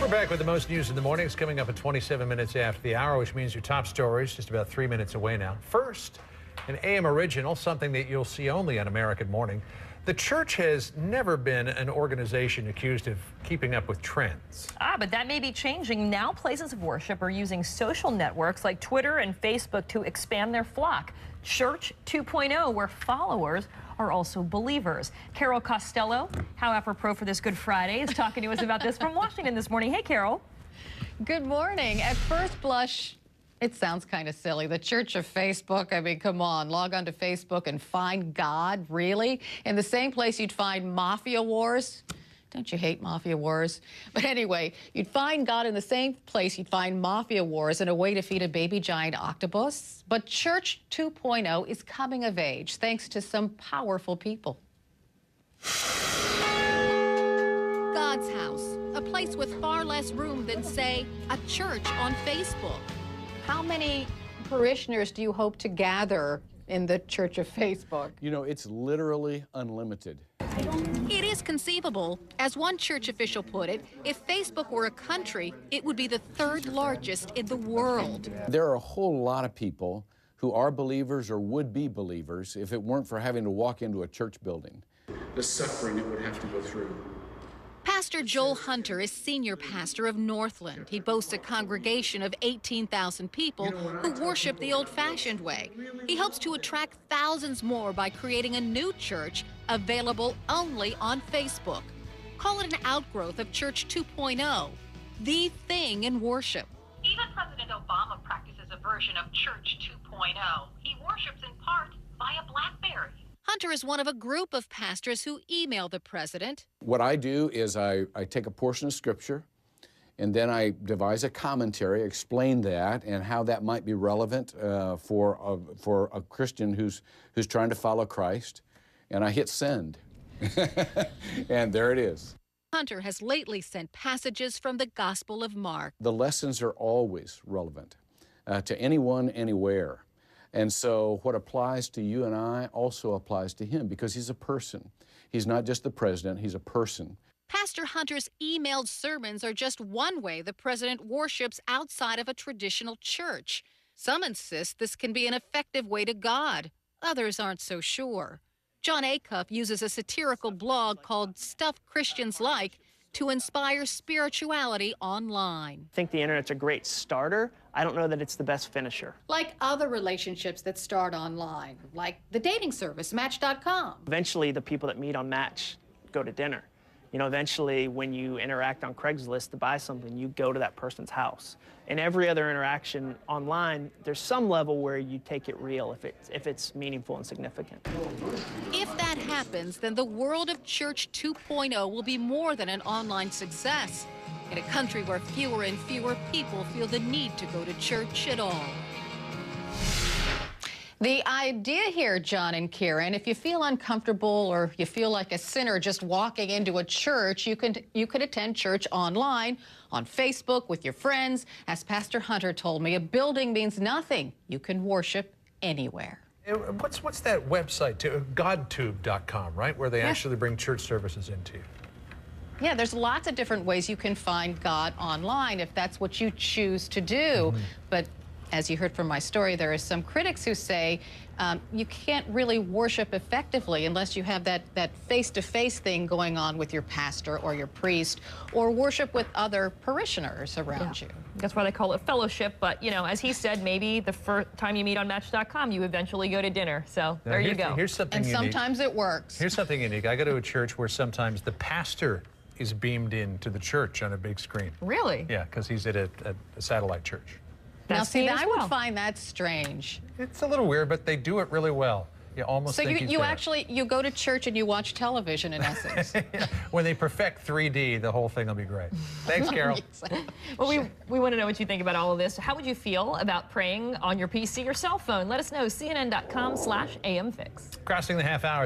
We're back with the most news in the morning. It's coming up at 27 minutes after the hour, which means your top story is just about 3 minutes away now. First, an AM original, something that you'll see only on American Morning. The church has never been an organization accused of keeping up with trends. But that may be changing. Now places of worship are using social networks like Twitter and Facebook to expand their flock. Church 2.0, where followers are also believers. Carol Costello, how apropos for this Good Friday, is talking to us about this from Washington this morning. Hey, Carol. Good morning. At first blush, it sounds kind of silly. The Church of Facebook, I mean, come on, log on to Facebook and find God, really? In the same place you'd find mafia wars? Don't you hate mafia wars? But anyway, you'd find God in the same place you'd find mafia wars and a way to feed a baby giant octopus. But Church 2.0 is coming of age thanks to some powerful people. God's house, a place with far less room than, say, a church on Facebook. How many parishioners do you hope to gather in the Church of Facebook? You know, it's literally unlimited. It is conceivable. As one church official put it, if Facebook were a country, it would be the third largest in the world. There are a whole lot of people who are believers or would be believers if it weren't for having to walk into a church building. The suffering it would have to go through. Pastor Joel Hunter is senior pastor of Northland. He boasts a congregation of 18,000 people who worship the old-fashioned way. He hopes to attract thousands more by creating a new church available only on Facebook. Call it an outgrowth of Church 2.0, the thing in worship. Even President Obama practices a version of Church 2.0. He worships in part via BlackBerry. Hunter is one of a group of pastors who email the president. What I do is I take a portion of Scripture, and then I devise a commentary, explain that, and how that might be relevant for a Christian who's trying to follow Christ, and I hit send. And there it is. Hunter has lately sent passages from the Gospel of Mark. The lessons are always relevant to anyone, anywhere. And so what applies to you and I also applies to him because he's a person. He's not just the president, he's a person. Pastor Hunter's emailed sermons are just one way the president worships outside of a traditional church. Some insist this can be an effective way to God. Others aren't so sure. John Acuff uses a satirical blog called Stuff Christians Like to inspire spirituality online. I think the internet's a great starter. I don't know that it's the best finisher. Like other relationships that start online, like the dating service, Match.com. Eventually, the people that meet on Match go to dinner. You know, eventually, when you interact on Craigslist to buy something, you go to that person's house. In every other interaction online, there's some level where you take it real if it's meaningful and significant. If that happens, then the world of Church 2.0 will be more than an online success. In a country where fewer and fewer people feel the need to go to church at all. The idea here, John and Karen, if you feel uncomfortable or you feel like a sinner just walking into a church, you could attend church online, on Facebook, with your friends. As Pastor Hunter told me, a building means nothing. You can worship anywhere. What's that website, too? Godtube.com, right? Where they actually bring church services into you. Yeah, there's lots of different ways you can find God online if that's what you choose to do. But as you heard from my story, there are some critics who say you can't really worship effectively unless you have that face-to-face thing going on with your pastor or your priest, or worship with other parishioners around you. That's why they call it fellowship. But, you know, as he said, maybe the first time you meet on Match.com, you eventually go to dinner. So there you go. Here's something unique. Sometimes it works. Here's something unique. I go to a church where sometimes the pastor is beamed into the church on a big screen. Really? Yeah, because he's at a satellite church. Now, see, I would well. find that strange. It's a little weird, but they do it really well. You almost So think he's you there. actually, you go to church and you watch television, in essence. When they perfect 3D, the whole thing will be great. Thanks, Carol. Well, we want to know what you think about all of this. How would you feel about praying on your PC or cell phone? Let us know. CNN.com/AMFix. Crossing the half hour.